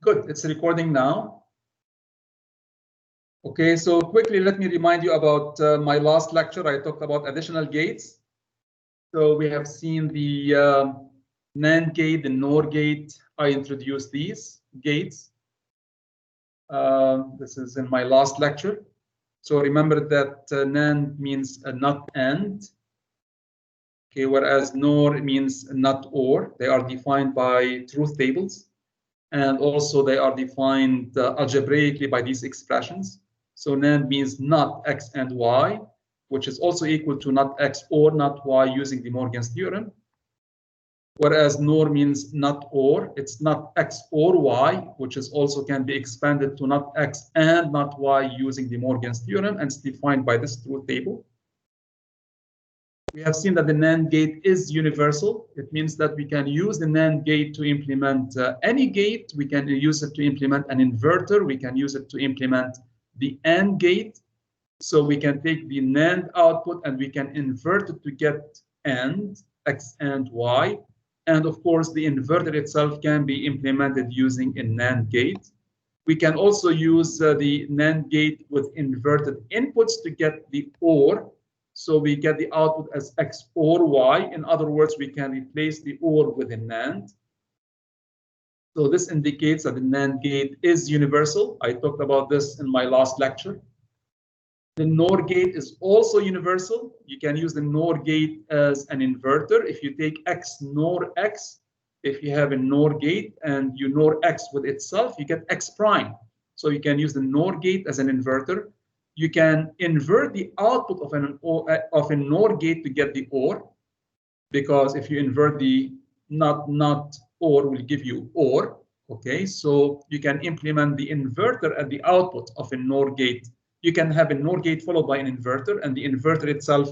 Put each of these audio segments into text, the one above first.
Good, it's recording now. Okay, so quickly let me remind you about my last lecture. I talked about additional gates. So we have seen the NAND gate, the NOR gate. I introduced these gates. This is in my last lecture. So remember that NAND means not and. Okay, whereas NOR means not or. They are defined by truth tables. And also they are defined algebraically by these expressions. So NAND means not X and Y, which is also equal to not X or not Y using De Morgan's theorem. Whereas NOR means not or, it's not X or Y, which is also can be expanded to not X and not Y using De Morgan's theorem, and it's defined by this truth table. We have seen that the NAND gate is universal. It means that we can use the NAND gate to implement any gate. We can use it to implement an inverter. We can use it to implement the AND gate. So we can take the NAND output and we can invert it to get AND, X and Y. And of course, the inverter itself can be implemented using a NAND gate. We can also use the NAND gate with inverted inputs to get the OR. So we get the output as X or Y. In other words, we can replace the OR with a NAND. So this indicates that the NAND gate is universal. I talked about this in my last lecture. The NOR gate is also universal. You can use the NOR gate as an inverter. If you take X NOR X, if you have a NOR gate and you NOR X with itself, you get X prime. So you can use the NOR gate as an inverter. You can invert the output of a NOR gate to get the OR, because if you invert the not OR will give you OR. Okay, so you can implement the inverter at the output of a NOR gate. You can have a NOR gate followed by an inverter, and the inverter itself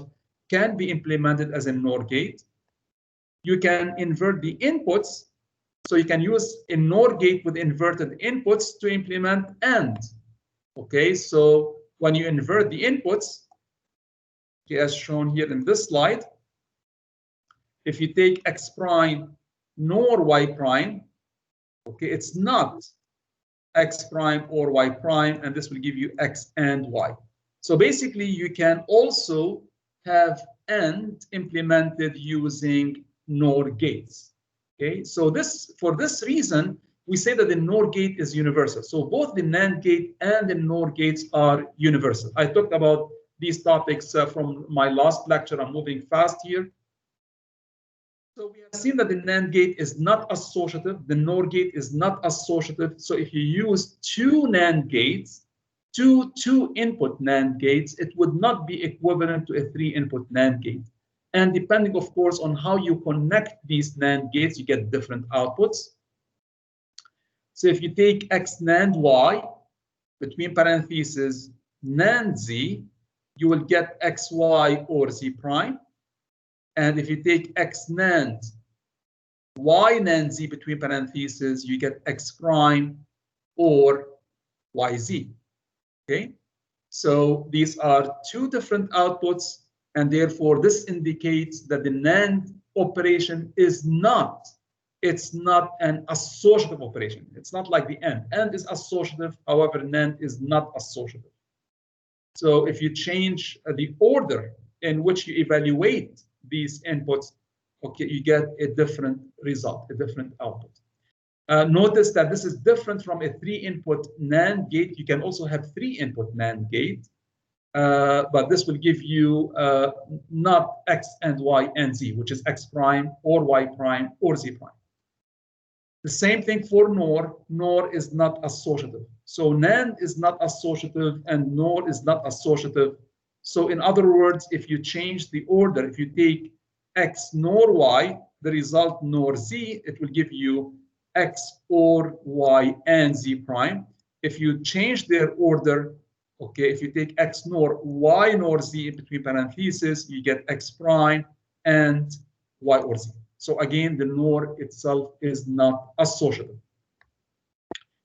can be implemented as a NOR gate. You can invert the inputs, so you can use a NOR gate with inverted inputs to implement AND. Okay, so when you invert the inputs, okay, as shown here in this slide, if you take X prime nor Y prime, okay, it's not X prime or Y prime, and this will give you X and Y. So basically, you can also have AND implemented using NOR gates. Okay, so for this reason, we say that the NOR gate is universal. So both the NAND gate and the NOR gates are universal. I talked about these topics from my last lecture. I'm moving fast here. So we have seen that the NAND gate is not associative. The NOR gate is not associative. So if you use two NAND gates, two input NAND gates, it would not be equivalent to a 3-input NAND gate. And depending, of course, on how you connect these NAND gates, you get different outputs. So if you take X NAND Y, between parentheses, NAND Z, you will get XY or Z prime. And if you take X NAND Y NAND Z between parentheses, you get X prime or YZ. Okay, so these are two different outputs, and therefore this indicates that the NAND operation is not, it's not an associative operation. It's not like the AND. AND is associative, however, NAND is not associative. So if you change the order in which you evaluate these inputs, okay, you get a different result, a different output. Notice that this is different from a 3-input NAND gate. You can also have 3-input NAND gate, but this will give you not X and Y and Z, which is X prime or Y prime or Z prime. The same thing for NOR. NOR is not associative. So NAND is not associative and NOR is not associative. So in other words, if you change the order, if you take X NOR Y, the result NOR Z, it will give you X or Y and Z prime. If you change their order, okay, if you take X NOR Y NOR Z in between parentheses, you get X prime and Y or Z. So again, the NOR itself is not associative.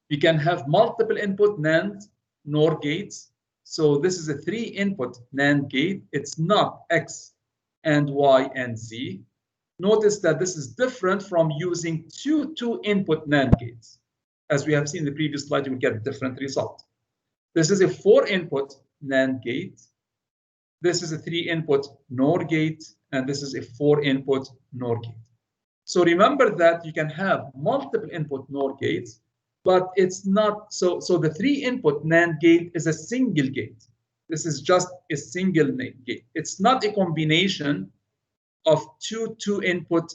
You can have multiple input NAND NOR gates. So this is a 3-input NAND gate. It's not X and Y and Z. Notice that this is different from using two input NAND gates. As we have seen in the previous slide, you will get a different result. This is a 4-input NAND gate. This is a 3-input NOR gate, and this is a 4-input NOR gate. So remember that you can have multiple input NOR gates, but it's not so. So the 3-input NAND gate is a single gate. This is just a single NAND gate. It's not a combination of two input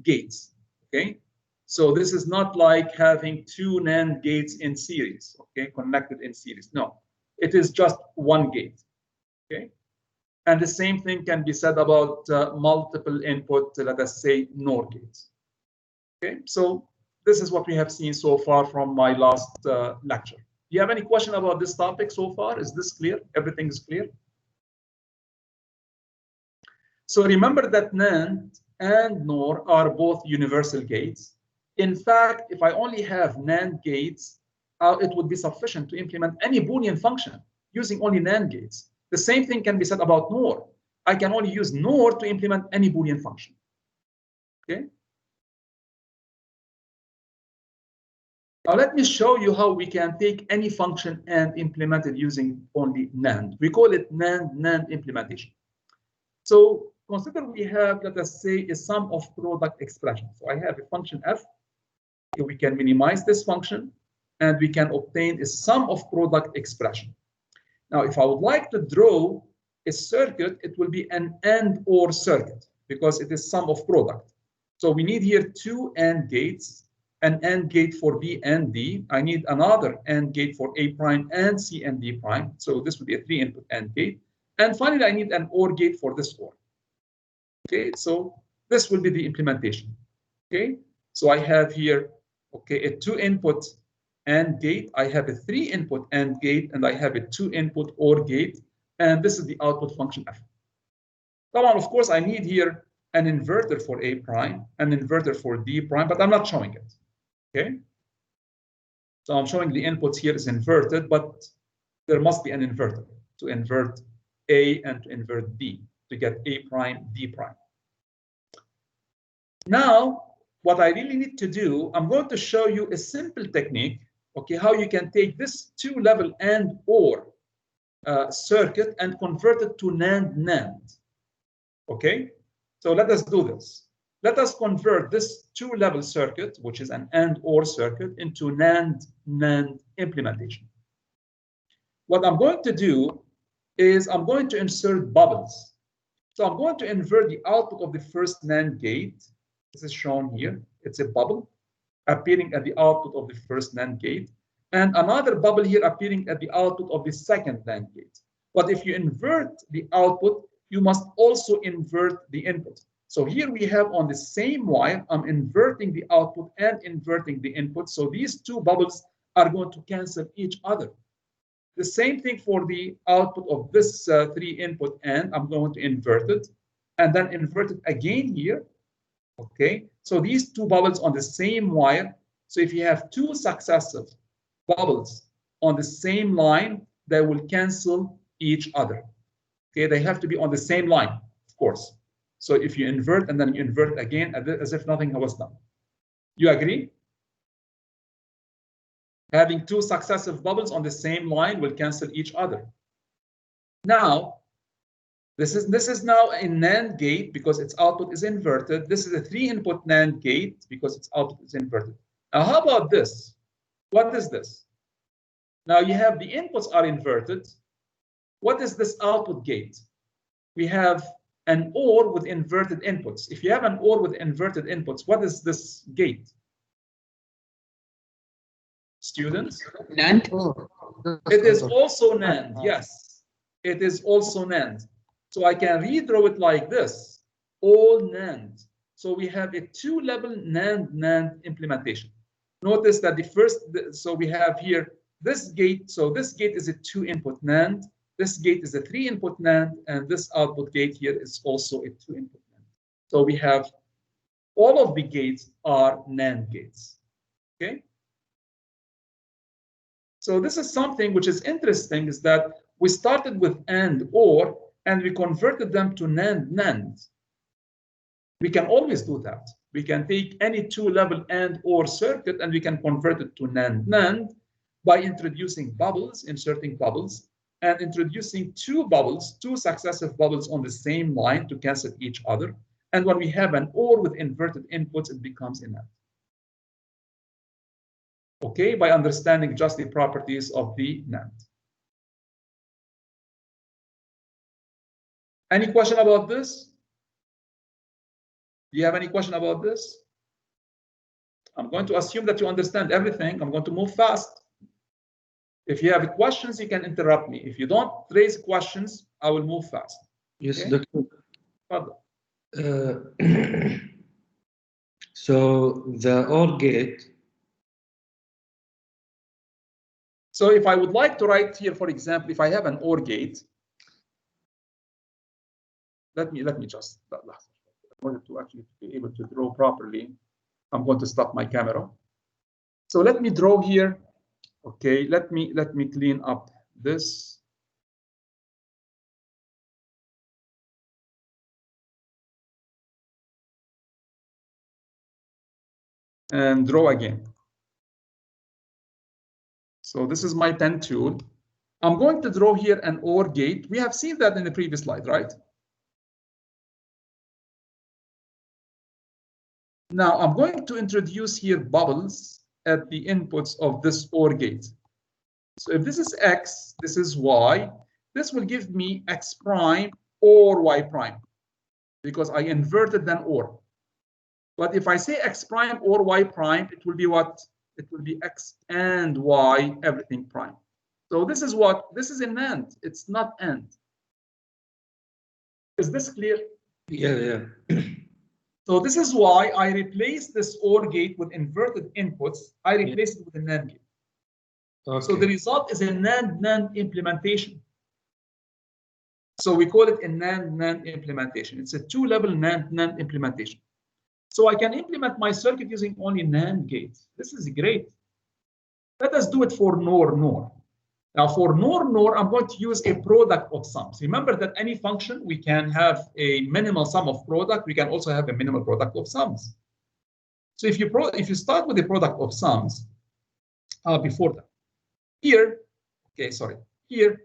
gates. Okay, so this is not like having 2 NAND gates in series. Okay, connected in series. No, it is just one gate. Okay. And the same thing can be said about multiple input, let us say, NOR gates. Okay, so this is what we have seen so far from my last lecture. Do you have any question about this topic so far? Is this clear? Everything is clear? So remember that NAND and NOR are both universal gates. In fact, if I only have NAND gates, it would be sufficient to implement any Boolean function using only NAND gates. The same thing can be said about NOR. I can only use NOR to implement any Boolean function. Okay. Now let me show you how we can take any function and implement it using only NAND. We call it NAND implementation. So consider we have, let us say, a sum of product expressions. So I have a function f. We can minimize this function, and we can obtain a sum of product expression. Now, if I would like to draw a circuit, it will be an AND/OR circuit because it is sum of product. So we need here 2 AND gates, an AND gate for B and D. I need another AND gate for A prime and C and D prime. So this would be a 3-input AND gate. And finally, I need an OR gate for this OR. Okay, so this will be the implementation. Okay, so I have here, okay, a 2-input AND gate, I have a 3-input AND gate, and I have a 2-input OR gate, and this is the output function f. Now, of course, I need here an inverter for A prime, an inverter for D prime, but I'm not showing it. Okay, so I'm showing the inputs here is inverted, but there must be an inverter to invert A and to invert D to get A prime, D prime. Now, what I really need to do, I'm going to show you a simple technique, okay, how you can take this 2-level AND/OR circuit and convert it to NAND. Okay, so let us do this. Let us convert this 2-level circuit, which is an AND/OR circuit, into NAND implementation. What I'm going to do is I'm going to insert bubbles. So I'm going to invert the output of the first NAND gate. This is shown here. It's a bubble appearing at the output of the first NAND gate, and another bubble here appearing at the output of the second NAND gate. But if you invert the output, you must also invert the input. So here we have on the same wire, I'm inverting the output and inverting the input. So these 2 bubbles are going to cancel each other. The same thing for the output of this 3-input AND. I'm going to invert it and then invert it again here. Okay, so these 2 bubbles on the same wire. So if you have 2 successive bubbles on the same line, they will cancel each other. Okay, they have to be on the same line, of course. So if you invert and then you invert again, as if nothing was done. You agree? Having 2 successive bubbles on the same line will cancel each other. Now, this is now a NAND gate because its output is inverted. This is a 3-input NAND gate because its output is inverted. Now, how about this? What is this? Now you have the inputs are inverted. What is this output gate? We have an OR with inverted inputs. If you have an OR with inverted inputs, what is this gate? Students? NAND. It is also NAND, yes. It is also NAND. So I can redraw it like this, all NAND. So we have a 2-level NAND implementation. Notice that the first, so we have here this gate. So this gate is a 2-input NAND. This gate is a 3-input NAND, and this output gate here is also a 2-input NAND. So we have all of the gates are NAND gates. Okay. So this is something which is interesting, is that we started with AND/OR and we converted them to NAND. We can always do that. we can take any two-level AND OR circuit and we can convert it to NAND. NAND by introducing bubbles, inserting bubbles, and introducing two successive bubbles on the same line to cancel each other. And when we have an OR with inverted inputs, it becomes a NAND. Okay, by understanding just the properties of the NAND. Any question about this? Do you have any question about this? I'm going to assume that you understand everything. I'm going to move fast. If you have questions, you can interrupt me. If you don't raise questions, I will move fast. Yes, okay? Doctor. So the OR gate. So if I would like to write here, for example, if I have an OR gate, let me just, in order to actually be able to draw properly, I'm going to stop my camera. So let me draw here. Okay, let me clean up this. And draw again. So this is my pen tool. I'm going to draw here an OR gate. We have seen that in the previous slide, right? Now I'm going to introduce here bubbles at the inputs of this OR gate. So if this is X, this is Y, this will give me X prime or Y prime because I inverted then OR. But if I say X prime or Y prime, it will be what? It will be X and Y, everything prime. So this is what? This is a NAND. It's not AND. Is this clear? Yeah. So this is why I replaced this OR gate with inverted inputs. I replaced it with a NAND gate. Okay. So the result is a NAND implementation. So we call it a NAND implementation. It's a two-level NAND implementation. So I can implement my circuit using only NAND gates. This is great. Let us do it for NOR. Now for NOR, I'm going to use a product of sums. Remember that any function, we can have a minimal sum of product. We can also have a minimal product of sums. So if you start with a product of sums, before that, here, okay, sorry, here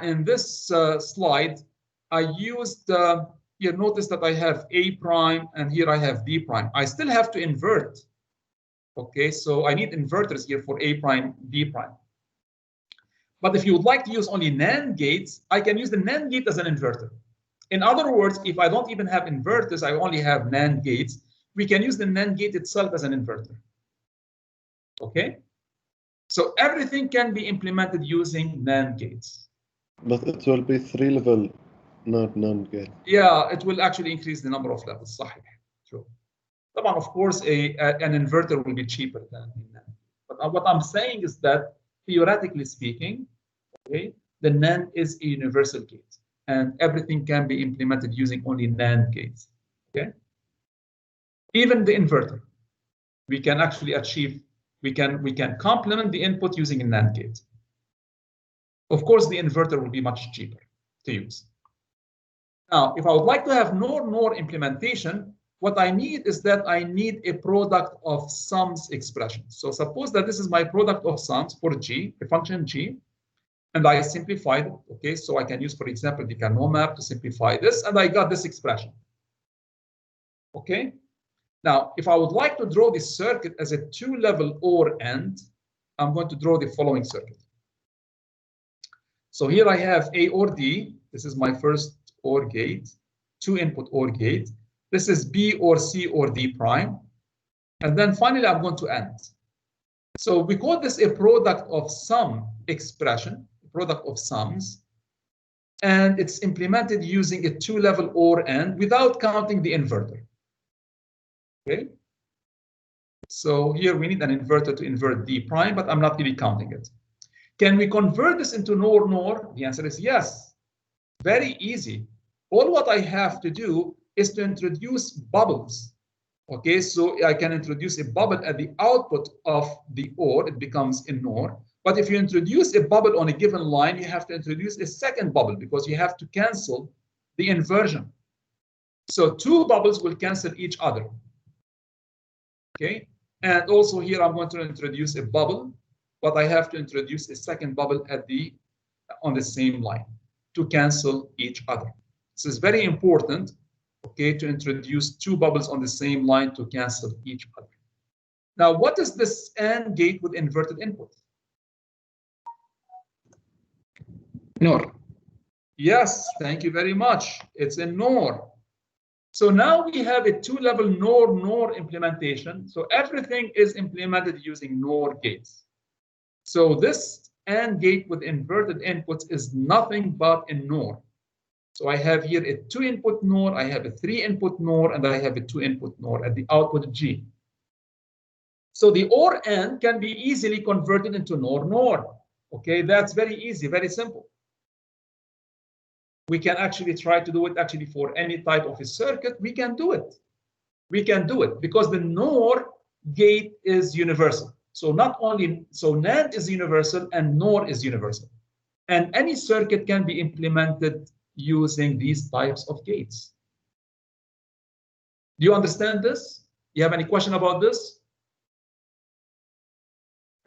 in this slide, I used, here notice that I have A prime and here I have D prime. I still have to invert. Okay, so I need inverters here for A prime, D prime. But if you would like to use only NAND gates, I can use the NAND gate as an inverter. In other words, if I don't even have inverters, I only have NAND gates, we can use the NAND gate itself as an inverter. Okay? So everything can be implemented using NAND gates. But it will be three-level, not NAND gate. Yeah, it will actually increase the number of levels. True. Of course, an inverter will be cheaper than NAND. But what I'm saying is that theoretically speaking, okay, the NAND is a universal gate, and everything can be implemented using only NAND gates. Okay, even the inverter, we can actually achieve. We can complement the input using a NAND gate. Of course, the inverter will be much cheaper to use. Now, if I would like to have NOR implementation, what I need is that I need a product of sums expression. So suppose that this is my product of sums for G, a function G, and I simplified it. Okay, so I can use, for example, the Carnot map to simplify this, and I got this expression. Okay, now if I would like to draw this circuit as a two-level OR AND, I'm going to draw the following circuit. So here I have A or D. This is my first OR gate, two-input OR gate. This is B or C or D prime. And then finally, I'm going to AND. So we call this a product of sum expression, product of sums. And it's implemented using a two-level OR AND without counting the inverter. Okay. So here we need an inverter to invert D prime, but I'm not really counting it. Can we convert this into NOR? The answer is yes. Very easy. All what I have to do is to introduce bubbles. Okay, so I can introduce a bubble at the output of the OR, it becomes a NOR. But if you introduce a bubble on a given line, you have to introduce a second bubble because you have to cancel the inversion. So two bubbles will cancel each other. Okay, and also here I'm going to introduce a bubble, but I have to introduce a second bubble on the same line to cancel each other. This is very important, okay, to introduce two bubbles on the same line to cancel each other. Now, what is this AND gate with inverted input? NOR. Yes, thank you very much. It's a NOR. So now we have a two-level NOR implementation. So everything is implemented using NOR gates. So this AND gate with inverted inputs is nothing but a NOR. So I have here a 2-input NOR, I have a 3-input NOR, and I have a 2-input NOR at the output G. So the OR AND can be easily converted into NOR. Okay, that's very easy, very simple. We can actually try to do it actually for any type of a circuit. We can do it. We can do it because the NOR gate is universal. So NAND is universal and NOR is universal. And any circuit can be implemented using these types of gates. Do you understand this? You have any question about this?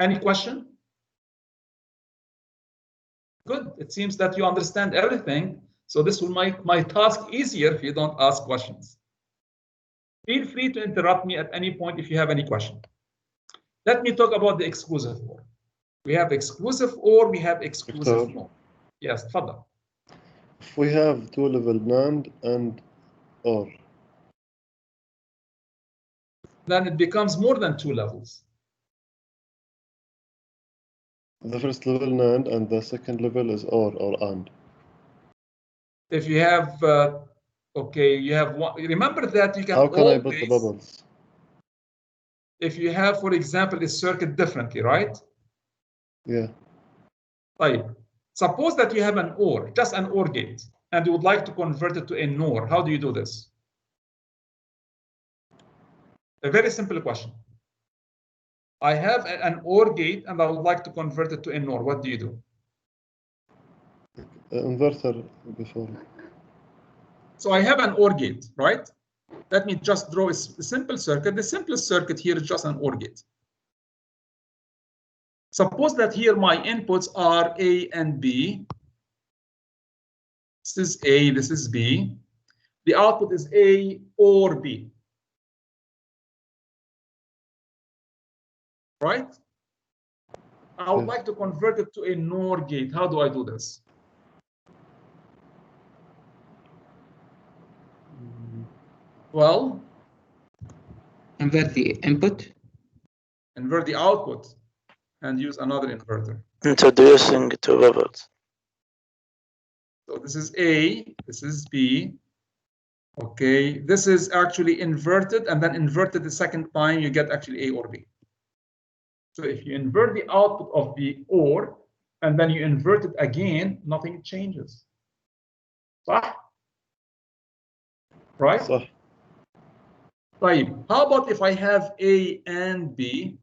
Any question? Good. It seems that you understand everything. So this will make my task easier if you don't ask questions. Feel free to interrupt me at any point if you have any question. Let me talk about the exclusive OR. We have exclusive OR, we have exclusive NOR. Yes, تفضل. If we have two-level NAND and OR, then it becomes more than two levels. the first level NAND and the second level is OR or AND. If you have, okay, you have one. Remember that you can. How can I put the bubbles? If you have, for example, a circuit differently, right? Yeah. Right. Suppose that you have an OR, just an OR gate, and you would like to convert it to a NOR. How do you do this? A very simple question. I have an OR gate, and I would like to convert it to a NOR. What do you do? Inverter before. So I have an OR gate, right? Let me just draw a simple circuit. The simplest circuit here is just an OR gate. Suppose that here my inputs are A and B. This is A, this is B. The output is A or B. Right? I would like to convert it to a NOR gate. How do I do this? Well, Invert the input. Invert the output and use another inverter. Introducing two bubbles. So this is A, this is B. Okay, this is actually inverted and then inverted the second time, you get actually A or B. So if you invert the output of the OR and then you invert it again, nothing changes. صح? Right? صح. طيب, how about if I have A and B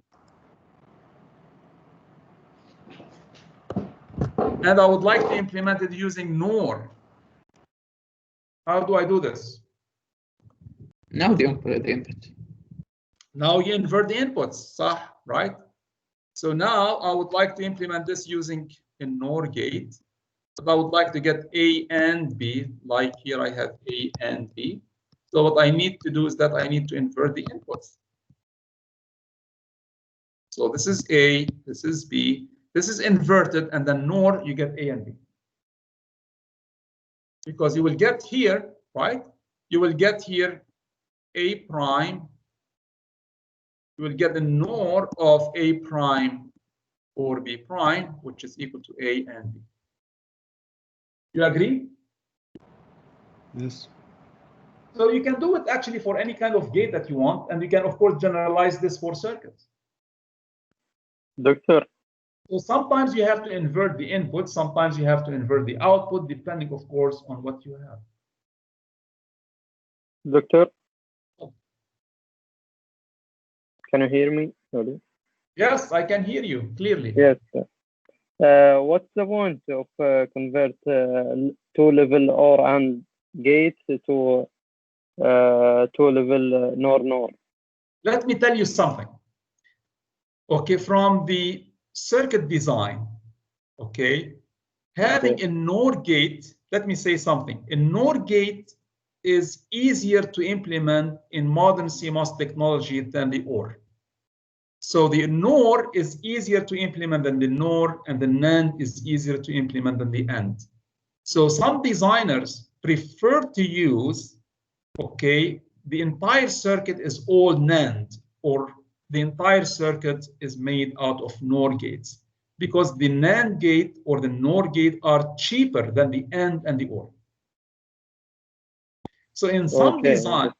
and I would like to implement it using NOR? How do I do this? Now the input. Now you invert the inputs, صح? Right? So now I would like to implement this using a NOR gate. So I would like to get A and B, like here I have A and B. So what I need to do is that I need to invert the inputs. So this is A, this is B, this is inverted, and then NOR, you get A and B. Because you will get here, right? You will get here A prime. You will get the NOR of A prime or B prime, which is equal to A and B. You agree? Yes. So you can do it actually for any kind of gate that you want, and you can, of course, generalize this for circuits. Doctor. So sometimes you have to invert the input, sometimes you have to invert the output, depending, of course, on what you have. Doctor. Can you hear me? Sorry. Yes, I can hear you clearly. Yes. What's the point of convert two-level OR AND gate to two-level NOR? let me tell you something. Okay, from the circuit design, okay, having a NOR gate, let me say something. A NOR gate is easier to implement in modern CMOS technology than the OR. So the NOR is easier to implement than the NOR, and the NAND is easier to implement than the AND. So some designers prefer to use, okay, the entire circuit is all NAND, or the entire circuit is made out of NOR gates, because the NAND gate or the NOR gate are cheaper than the AND and the OR. So in some design,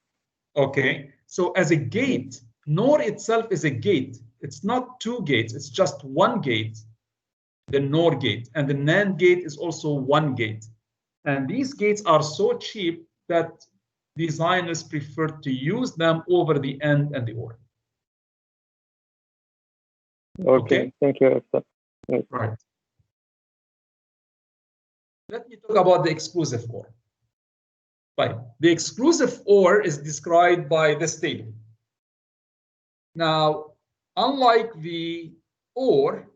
okay, so as a gate, NOR itself is a gate. It's not two gates, it's just one gate, the NOR gate, and the NAND gate is also one gate. And these gates are so cheap that designers prefer to use them over the AND and the OR. Okay. Thank you. Right. Let me talk about the exclusive OR. Right. The exclusive OR is described by this table. Now, unlike the OR,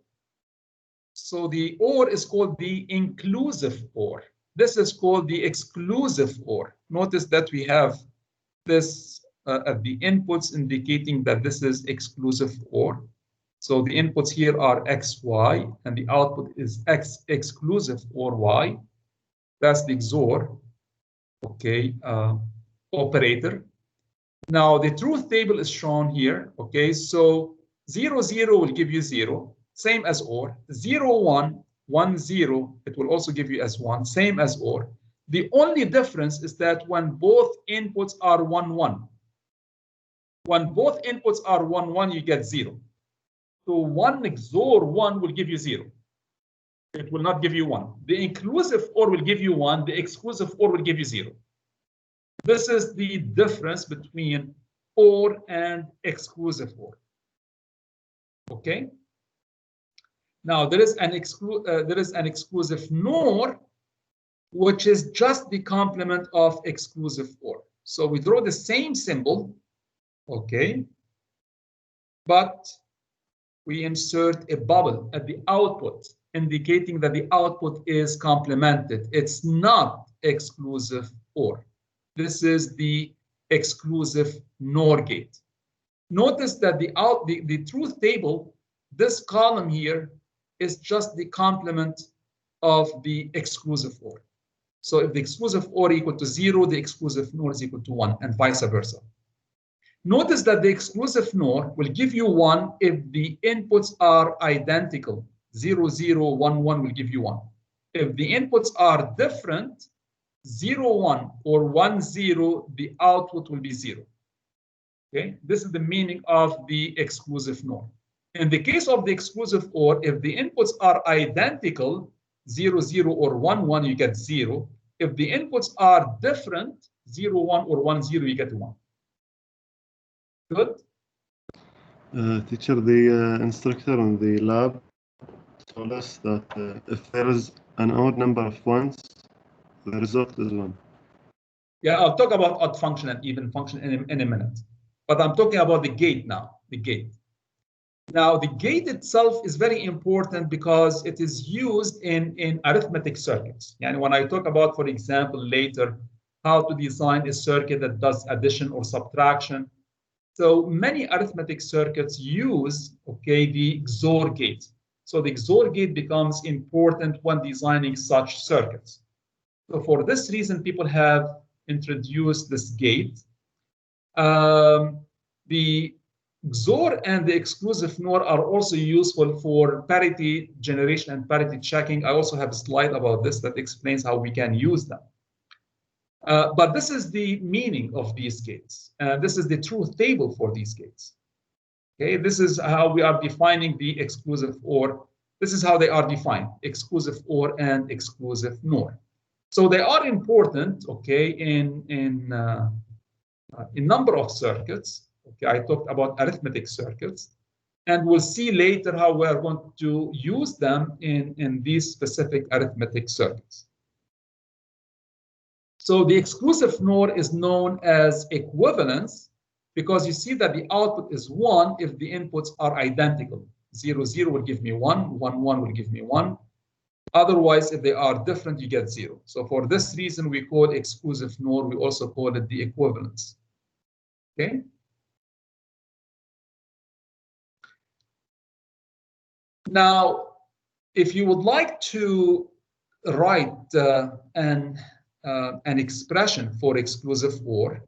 so the OR is called the inclusive OR. This is called the exclusive OR. Notice that we have this at the inputs indicating that this is exclusive OR. So the inputs here are X, Y, and the output is X exclusive OR Y. That's the XOR, okay, operator. Now the truth table is shown here, okay, so 0, 0 will give you 0, same as OR. 0, 1, 1, 0, it will also give you as 1, same as OR. The only difference is that when both inputs are 1, 1. When both inputs are 1, 1, you get 0. So 1 XOR 1 will give you 0. It will not give you 1. The inclusive OR will give you 1. The exclusive OR will give you 0. This is the difference between OR and exclusive OR. Okay. Now there is an exclusive NOR, which is just the complement of exclusive OR. So we draw the same symbol, okay, but we insert a bubble at the output, indicating that the output is complemented. It's not exclusive OR. This is the exclusive NOR gate. Notice that the truth table, this column here is just the complement of the exclusive OR. So if the exclusive OR equal to 0, the exclusive NOR is equal to 1, and vice versa. Notice that the exclusive NOR will give you 1 if the inputs are identical. 0, 0, 1, 1 will give you 1. If the inputs are different, 0, 1 or 1, 0, the output will be 0. Okay, this is the meaning of the exclusive NOR. In the case of the exclusive OR, if the inputs are identical, 0, 0 or 1, 1, you get 0. If the inputs are different, 0, 1 or 1, 0, you get 1. Good? Teacher, the instructor in the lab told us that if there is an odd number of ones, the result is 1. Yeah, I'll talk about odd function and even function in a minute. But I'm talking about the gate now, the gate. Now, the gate itself is very important because it is used in arithmetic circuits. And when I talk about, for example, later, how to design a circuit that does addition or subtraction. So many arithmetic circuits use, okay, the XOR gate. So the XOR gate becomes important when designing such circuits. So for this reason, people have introduced this gate. The XOR and the exclusive NOR are also useful for parity generation and parity checking. I also have a slide about this that explains how we can use them. But this is the meaning of these gates. This is the truth table for these gates. Okay, this is how we are defining the exclusive OR. This is how they are defined: exclusive OR and exclusive NOR. So they are important, okay, in number of circuits. Okay, I talked about arithmetic circuits, and we'll see later how we are going to use them in these specific arithmetic circuits. So the exclusive NOR is known as equivalence because you see that the output is 1 if the inputs are identical. 0, 0 will give me 1, 1, 1 will give me 1. Otherwise, if they are different, you get 0. So for this reason, we call exclusive NOR. We also call it the equivalence. Okay. Now, if you would like to write an expression for exclusive OR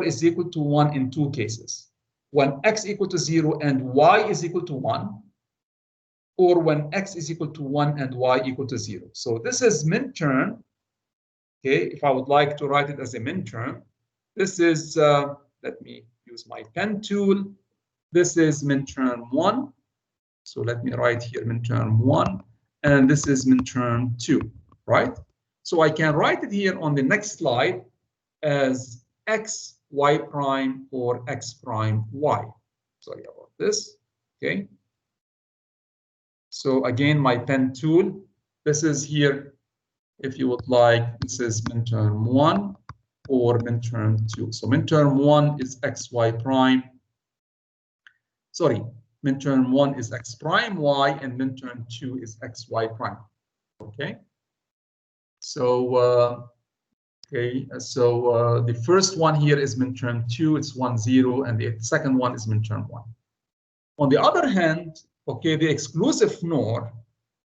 is equal to 1 in 2 cases. When x equal to 0 and y is equal to 1, or when x is equal to 1 and y equal to 0. So this is min-term. Okay, if I would like to write it as a min-term, this is, let me use my pen tool. This is min-term 1. So let me write here min-term 1, and this is min-term 2, right? So I can write it here on the next slide as x, y prime, or x prime, y. Sorry about this, okay? So again, my pen tool, this is here, if you would like, this is min-term 1 or min-term 2. So min-term 1 is x, y prime. Sorry, min-term 1 is x prime y, and min-term 2 is x, y prime. Okay. So, the first one here is min-term 2, it's 1, 0, and the second one is min-term 1. On the other hand, okay, the exclusive NOR,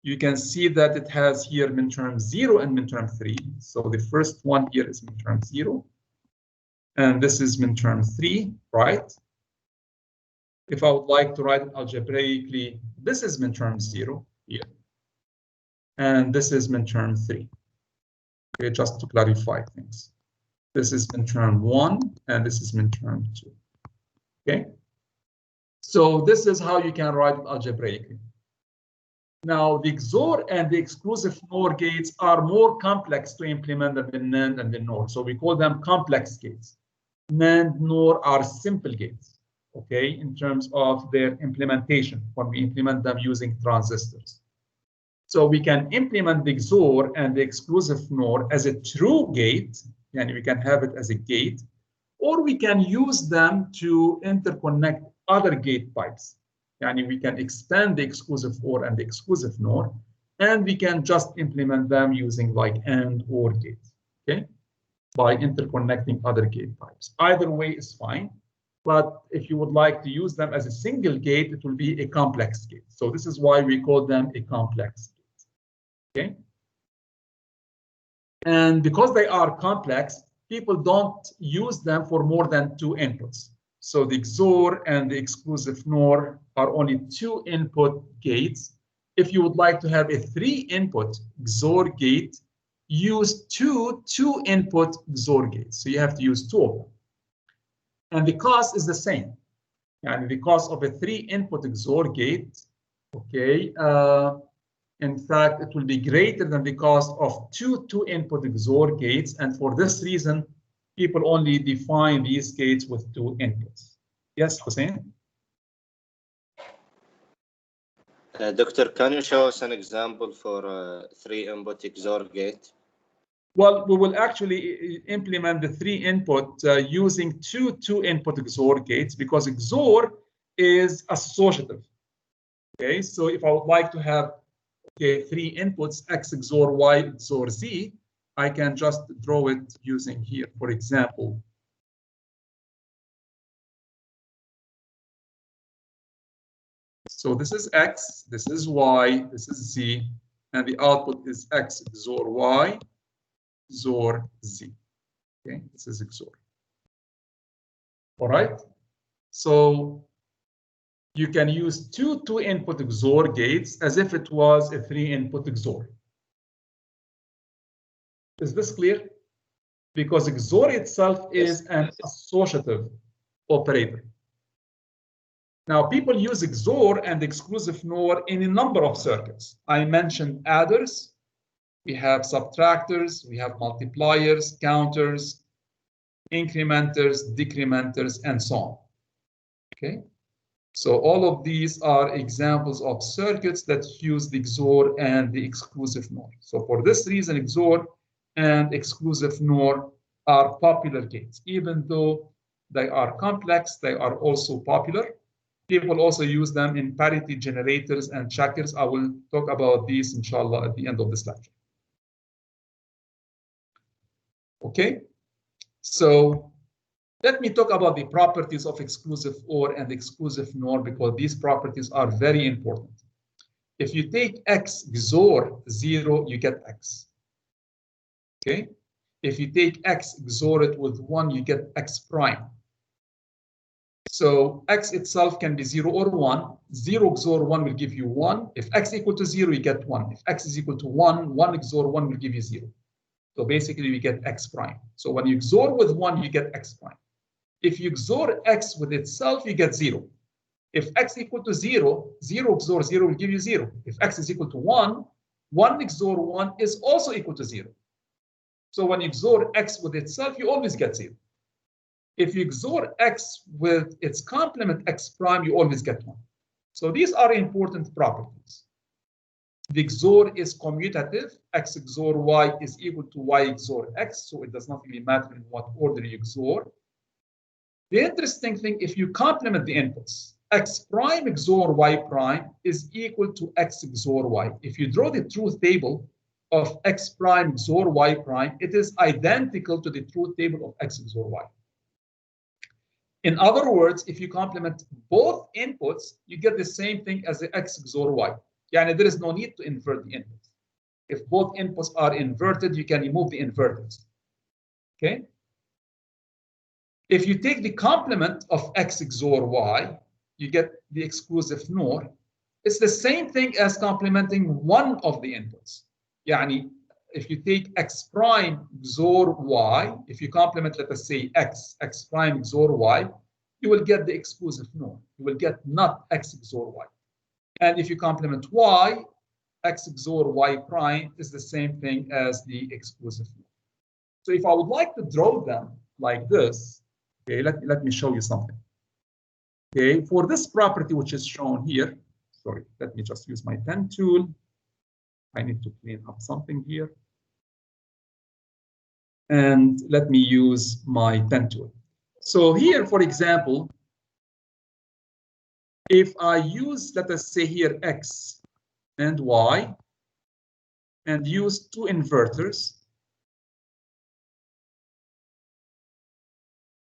you can see that it has here min-term 0 and min-term 3. So the first one here is min-term 0, and this is min-term 3, right? If I would like to write it algebraically, this is min-term 0 here, and this is min-term 3. Okay, just to clarify things. This is min-term 1, and this is min-term 2. Okay. So this is how you can write it algebraically. Now, the XOR and the exclusive NOR gates are more complex to implement than the NAND and the NOR. So we call them complex gates. NAND, NOR are simple gates, okay, in terms of their implementation when we implement them using transistors. So we can implement the XOR and the exclusive NOR as a true gate, and we can have it as a gate, or we can use them to interconnect other gate pipes. And we can expand the exclusive OR and the exclusive NOR, and we can just implement them using like AND OR gates, okay, by interconnecting other gate pipes. Either way is fine, but if you would like to use them as a single gate, it will be a complex gate. So this is why we call them a complex gate, okay? And because they are complex, people don't use them for more than 2 inputs. So the XOR and the exclusive NOR are only 2 input gates. If you would like to have a 3 input XOR gate, use two input XOR gates. So you have to use 2 of them. And the cost is the same. And the cost of a 3 input XOR gate, okay, in fact, it will be greater than the cost of 2 input XOR gates. And for this reason, people only define these gates with 2 inputs. Yes, Hussein? Doctor, can you show us an example for a 3 input XOR gate? Well, we will actually implement the 3 input using two input XOR gates, because XOR is associative. Okay, so if I would like to have 3 inputs, X XOR Y XOR Z, I can just draw it using here, for example. So this is X, this is Y, this is Z, and the output is X XOR Y XOR Z. Okay, this is XOR. All right. So you can use two input XOR gates as if it was a 3 input XOR. Is this clear? Because XOR itself is an associative operator. Now, people use XOR and exclusive NOR in a number of circuits. I mentioned adders, we have subtractors, we have multipliers, counters, incrementers, decrementers, and so on. Okay, so all of these are examples of circuits that use the XOR and the exclusive NOR. So for this reason, XOR and exclusive NOR are popular gates, even though They are complex. They are also popular. People also use them in parity generators and checkers. I will talk about these, inshallah, at the end of this lecture. Okay, so let me talk about the properties of exclusive OR and exclusive NOR, because these properties are very important. If you take X XOR 0, you get X. Okay, if you take X XOR it with 1, you get X prime. So X itself can be 0 or 1. 0 XOR 1 will give you 1. If X equal to 0, you get 1. If X is equal to 1, 1 XOR 1 will give you 0. So basically, we get X prime. So when you XOR with 1, you get X prime. If you XOR X with itself, you get 0. If X equal to 0, 0 XOR 0 will give you 0. If X is equal to 1, 1 XOR 1 is also equal to 0. So when you XOR X with itself, you always get 0. If you XOR X with its complement X prime, you always get 1. So these are important properties. The XOR is commutative. X XOR Y is equal to Y XOR X, so it does not really matter in what order you XOR. The interesting thing, if you complement the inputs, X prime XOR Y prime is equal to X XOR Y. If you draw the truth table of X prime XOR Y prime, it is identical to the truth table of X XOR Y. In other words, if you complement both inputs, you get the same thing as the X XOR Y. Yani there is no need to invert the inputs. If both inputs are inverted, you can remove the inverters. Okay? If you take the complement of X XOR Y, you get the exclusive NOR. It's the same thing as complementing one of the inputs. Yani if you take X prime XOR Y, if you complement, let us say, X prime XOR Y, you will get the exclusive NOR. You will get not X XOR Y. And if you complement Y, X XOR Y prime is the same thing as the exclusive NOR. So if I would like to draw them like this, okay, let me show you something. Okay, for this property which is shown here, sorry, let me just use my pen tool. I need to clean up something here. And let me use my pen tool. So here, for example, if I use, let us say here, X and Y, and use two inverters,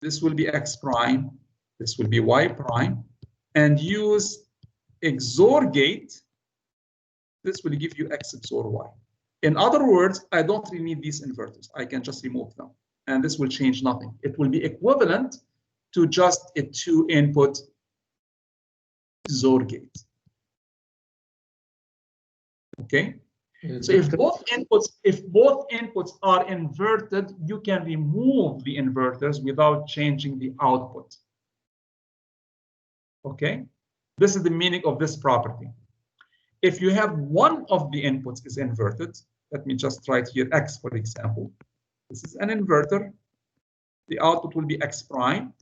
this will be X prime, this will be Y prime, and use XOR gate, this will give you X XOR Y. In other words, I don't really need these inverters. I can just remove them, and this will change nothing. It will be equivalent to just a two-input XOR gate. Okay. So if both inputs are inverted, you can remove the inverters without changing the output. Okay. This is the meaning of this property. If you have one of the inputs is inverted, let me just write here X, for example. This is an inverter. The output will be X prime.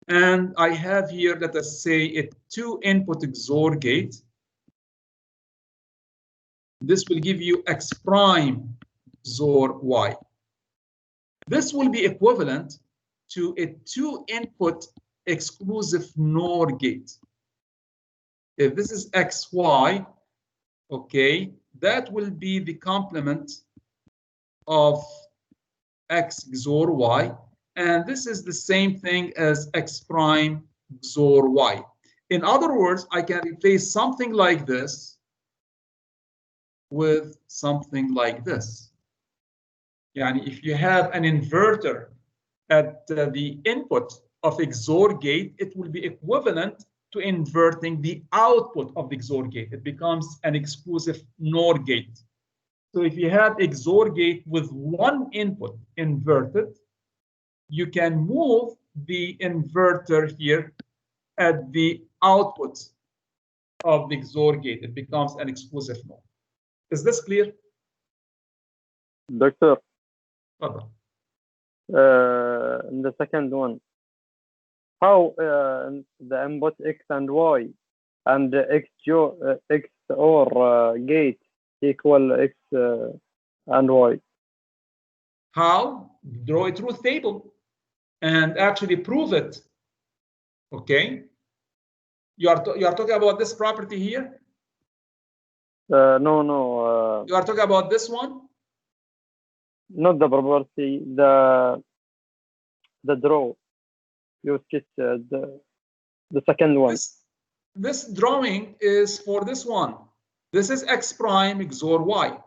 And I have here, let us say, a two-input XOR gate. This will give you X prime XOR Y. This will be equivalent to a two-input exclusive NOR gate. If this is XY, okay, that will be the complement of X XOR Y. And this is the same thing as X prime XOR Y. In other words, I can replace something like this with something like this. Yani if you have an inverter at the input of XOR gate, it will be equivalent to inverting the output of the XOR gate. It becomes an exclusive NOR gate. So if you have XOR gate with one input inverted, you can move the inverter here at the output of the XOR gate. It becomes an exclusive NOR. Is this clear? Doctor, Okay. the second one, how the input X and Y and X or gate equal X and Y? How? Draw a truth table. and actually prove it. Okay. You are talking about this property here? No. You are talking about this one? Not the property. The draw. You sketch the second one. This drawing is for this one. This is x prime XOR y.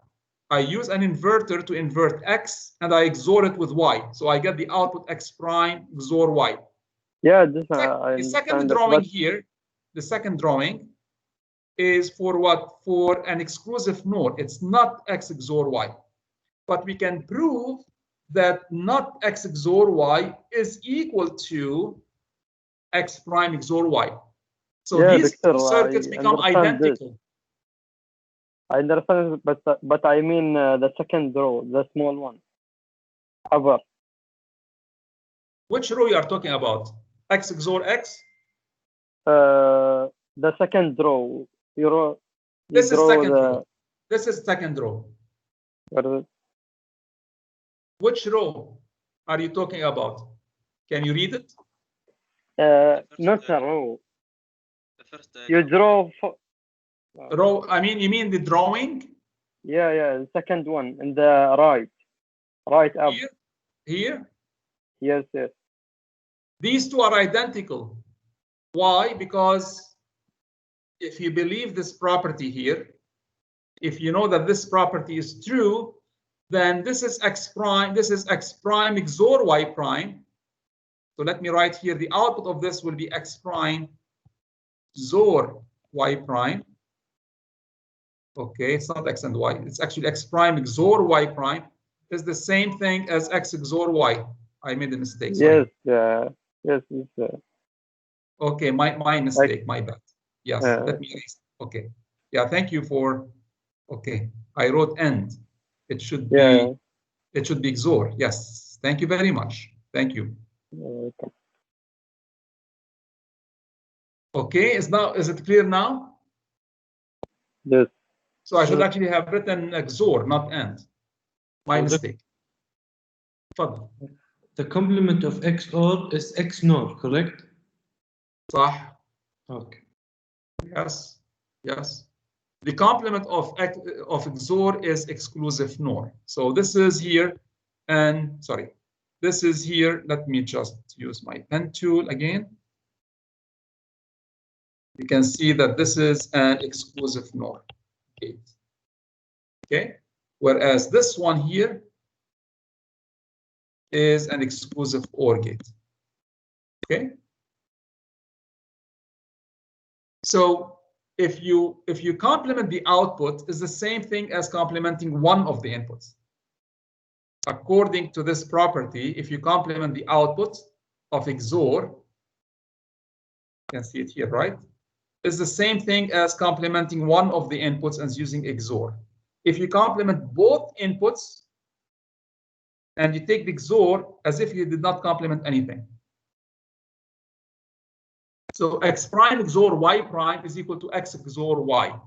I use an inverter to invert x and I XOR it with y. So I get the output x prime XOR y. Yeah, this The second drawing here, the second drawing is for what? For an exclusive NOR. It's not x XOR y. But we can prove that not x XOR y is equal to x prime XOR y. So yeah, these Doctor, two circuits become identical. This. I understand, but I mean the second row, the small one. Upper. Which row you are talking about? X XOR x? The second row. This is second row. This is second row. What is it? Which row are you talking about? Can you read it? Not a row. You draw row. I mean, you mean the drawing? Yeah, the second one in the right up. Here? Yes. These two are identical. Why? Because if you believe this property here, if you know that this property is true, then this is x prime, this is x prime XOR y prime. So let me write here, the output of this will be x prime XOR y prime. Okay, it's not x and y, it's actually x prime XOR y prime. Is the same thing as x XOR y. I made a mistake. Sorry. Yes. Okay, my mistake, my bad. Yes, let me erase. Okay. Yeah, thank you for. Okay, I wrote end. It should be. It should be XOR. Yes. Thank you very much. Thank you. Okay. Is it clear now? Yes. So I should actually have written XOR, not end. My mistake. Further. The complement of XOR is XNOR, correct? صح. Okay. Yes. The complement of XOR is exclusive NOR. So this is here, and sorry, this is here. Let me just use my pen tool again. You can see that this is an exclusive NOR gate. Okay, whereas this one here is an exclusive OR gate. Okay. So if you complement the output, is the same thing as complementing one of the inputs. According to this property, if you complement the output of XOR, you can see it here, right? Is the same thing as complementing one of the inputs and using XOR. If you complement both inputs and you take the XOR as if you did not complement anything. So x prime XOR y prime is equal to x XOR y.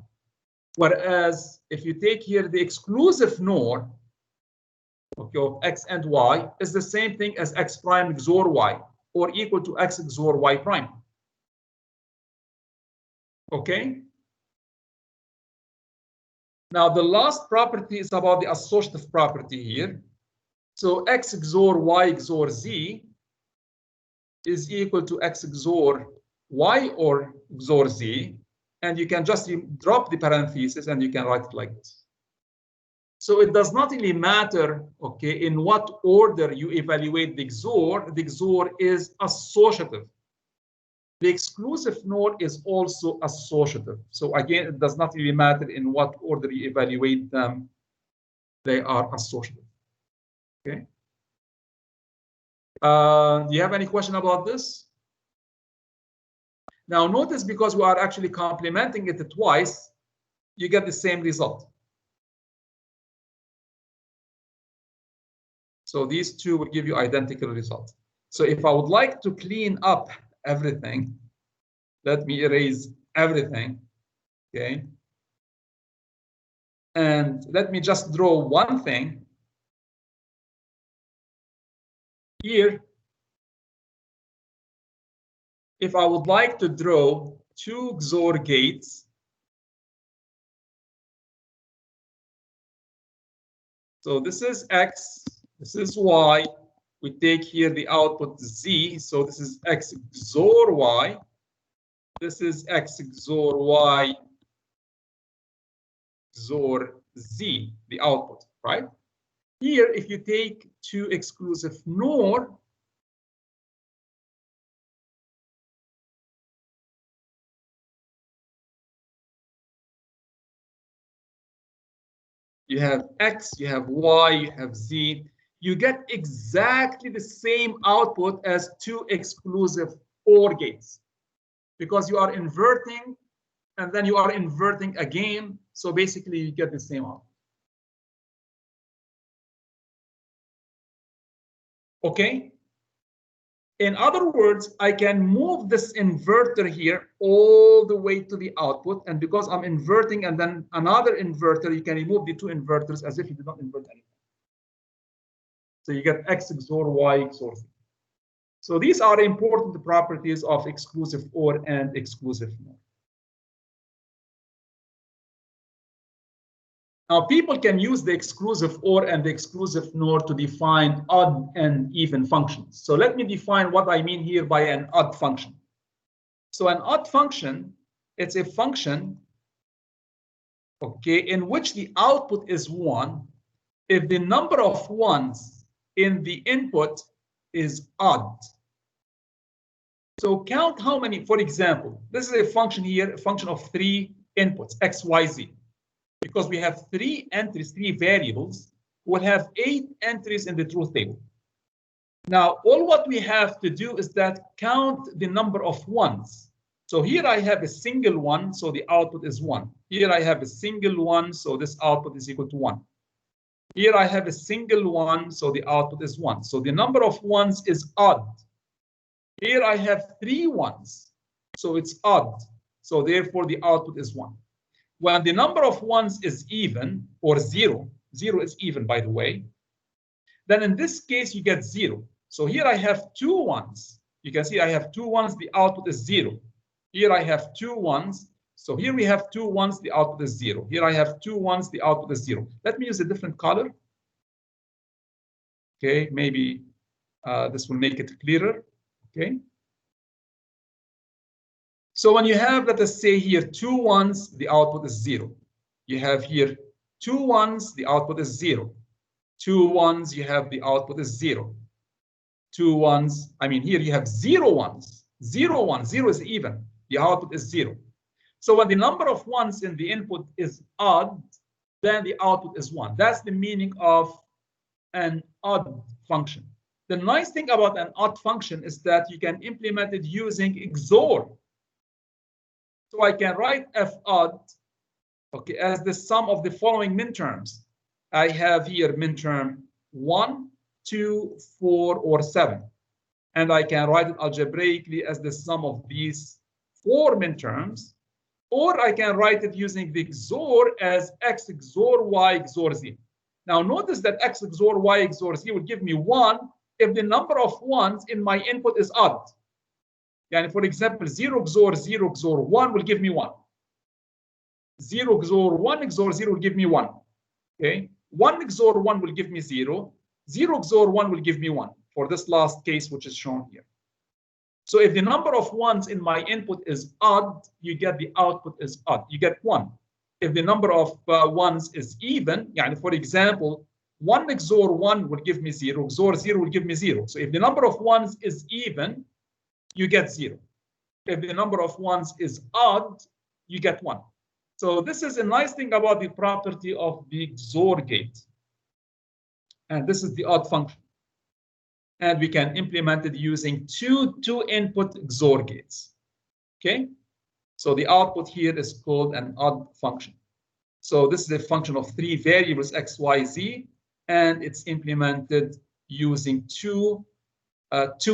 Whereas if you take here the exclusive NOR, okay, of x and y is the same thing as x prime XOR y, or equal to x XOR y prime. Okay. Now the last property is about the associative property here. So x XOR y XOR z is equal to x XOR y or XOR z, and you can just drop the parentheses and you can write it like this. So it does not really matter, okay, in what order you evaluate the XOR is associative. The exclusive NOR is also associative. So again, it does not really matter in what order you evaluate them, they are associative. Okay. Do you have any question about this? Now notice, because we are actually complementing it twice, you get the same result. So these two will give you identical results. So if I would like to clean up everything, let me erase everything, okay? And let me just draw one thing. Here, if I would like to draw two XOR gates, so this is X, this is Y. We take here the output Z, so this is X XOR Y. This is X XOR Y XOR Z, the output, right? Here, if you take two exclusive NOR, you have X, you have Y, you have Z. You get exactly the same output as two exclusive OR gates because you are inverting and then you are inverting again. So basically, you get the same output. Okay. In other words, I can move this inverter here all the way to the output. And because I'm inverting and then another inverter, you can remove the two inverters as if you did not invert anything. So you get X XOR Y XOR Z. So these are important properties of exclusive OR and exclusive NOR. Now, people can use the exclusive OR and the exclusive NOR to define odd and even functions. So let me define what I mean here by an odd function. So an odd function, it's a function, okay, in which the output is 1 if the number of ones in the input is odd. So count how many, for example, this is a function here, a function of 3 inputs, X, Y, Z. Because we have 3 entries, 3 variables, we'll have 8 entries in the truth table. Now, all what we have to do is that count the number of ones. So here I have a single one, so the output is 1. Here I have a single one, so this output is equal to 1. Here I have a single one, so the output is 1. So the number of ones is odd. Here I have 3 ones, so it's odd. So therefore the output is 1. When the number of ones is even, or 0, 0 is even, by the way, then in this case you get 0. So here I have 2 ones. You can see I have 2 ones, the output is 0. Here I have 2 ones. So here we have 2 ones, the output is 0. Here I have 2 ones, the output is 0. Let me use a different color. Okay, maybe this will make it clearer. Okay. So when you have, let us say here, 2 ones, the output is 0. You have here 2 ones, the output is 0. 2 ones, you have the output is 0. 2 ones, I mean, here you have 0 ones. 0 1, 0 is even. The output is 0. So when the number of ones in the input is odd, then the output is 1. That's the meaning of an odd function. The nice thing about an odd function is that you can implement it using XOR. So I can write f odd, okay, as the sum of the following minterms. I have here minterm 1, 2, 4, or 7. And I can write it algebraically as the sum of these 4 minterms. Or I can write it using the XOR as X XOR Y XOR Z. Now notice that X XOR Y XOR Z will give me 1 if the number of ones in my input is odd. And for example, 0 XOR 0 XOR 1 will give me 1. 0 XOR 1 XOR 0 will give me 1. Okay, 1 XOR 1 will give me 0. 0 XOR 1 will give me 1 for this last case, which is shown here. So if the number of ones in my input is odd, you get the output is odd. You get 1. If the number of ones is even, for example, 1 XOR 1 will give me 0. XOR 0 will give me 0. So if the number of ones is even, you get 0. If the number of ones is odd, you get 1. So this is a nice thing about the property of the XOR gate. And this is the odd function. And we can implement it using two input XOR gates. Okay? So the output here is called an odd function. So this is a function of 3 variables, X, Y, Z, and it's implemented using two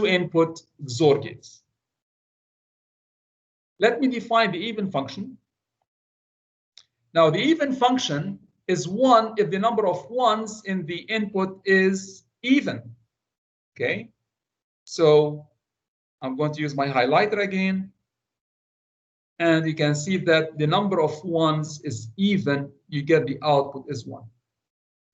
input XOR gates. Let me define the even function. Now, the even function is 1 if the number of ones in the input is even. Okay, so I'm going to use my highlighter again. And you can see that the number of ones is even, you get the output is 1.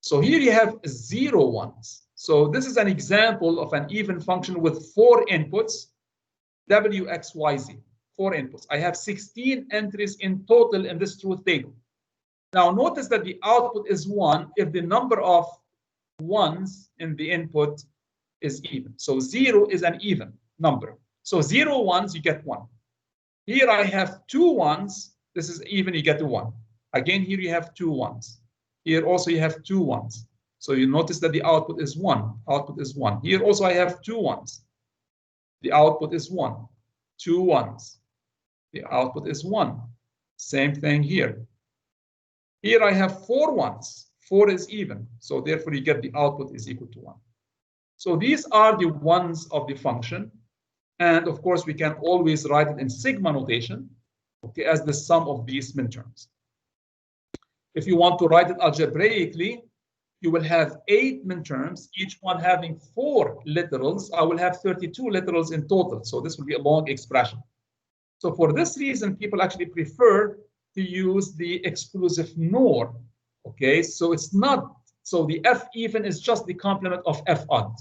So here you have 0 ones. So this is an example of an even function with 4 inputs, W, X, Y, Z, 4 inputs. I have 16 entries in total in this truth table. Now notice that the output is 1 if the number of ones in the input is even. So 0 is an even number. So 0 ones, you get 1. Here I have 2 ones. This is even, you get 1. Again, here you have 2 ones. Here also you have 2 ones. So you notice that the output is 1. Output is 1. Here also I have 2 ones. The output is 1. 2 ones. The output is 1. Same thing here. Here I have 4 ones. 4 is even. So therefore you get the output is equal to 1. So these are the ones of the function. And of course, we can always write it in sigma notation, okay, as the sum of these minterms. If you want to write it algebraically, you will have 8 minterms, each one having 4 literals. I will have 32 literals in total. So this will be a long expression. So for this reason, people actually prefer to use the exclusive NOR. Okay, so it's not, so the F even is just the complement of F odd.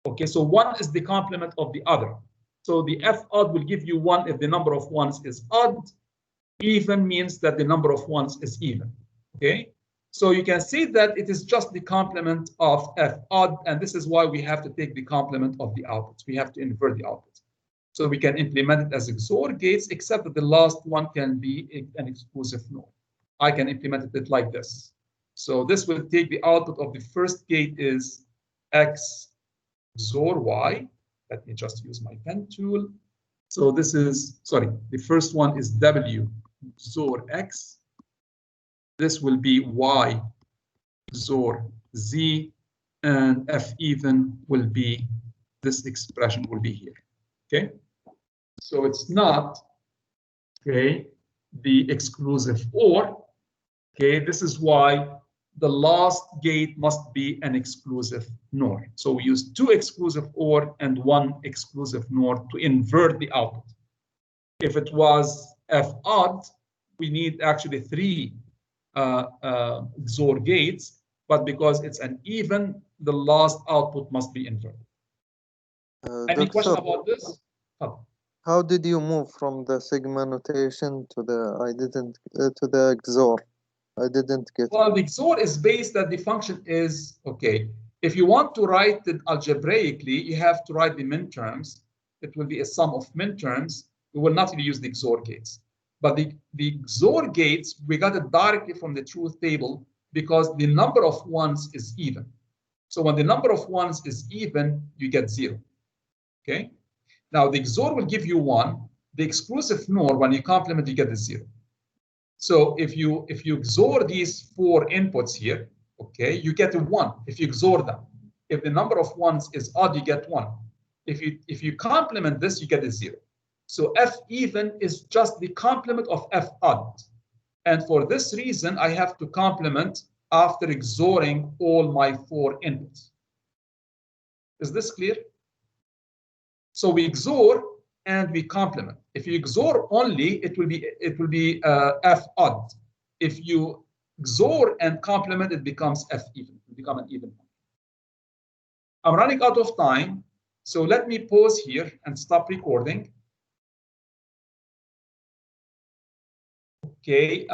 Okay, so 1 is the complement of the other. So the F odd will give you 1 if the number of ones is odd. Even means that the number of ones is even. Okay, so you can see that it is just the complement of F odd, and this is why we have to take the complement of the outputs. We have to invert the outputs. So we can implement it as XOR gates, except that the last one can be an exclusive NOR. I can implement it like this. So this will take the output of the first gate is X XOR Y. Let me just use my pen tool. So this is, sorry, the first one is W XOR X. This will be Y XOR Z, and F even will be, this expression will be here. Okay, so it's not, okay, the exclusive OR. Okay, this is why the last gate must be an exclusive NOR. So we use 2 exclusive OR and 1 exclusive NOR to invert the output. If it was F odd, we need actually 3 XOR gates, but because it's an even, the last output must be inverted. Any question about this? Oh. How did you move from the sigma notation to the to the XOR? I didn't get. Well, the XOR is based that the function is, okay, if you want to write it algebraically, you have to write the minterms. It will be a sum of minterms. We will not use the XOR gates. But the XOR gates, we got it directly from the truth table because the number of ones is even. So when the number of ones is even, you get 0. Okay? Now the XOR will give you 1. The exclusive NOR, when you complement, you get the 0. So if you XOR these 4 inputs here, okay, you get a 1 if you XOR them. If the number of ones is odd, you get 1. If you complement this, you get a 0. So F even is just the complement of F odd. And for this reason, I have to complement after XORing all my 4 inputs. Is this clear? So we XOR and we complement. If you XOR only, it will be F odd. If you XOR and complement, it becomes F even. It becomes an even. I'm running out of time, so let me pause here and stop recording. Okay.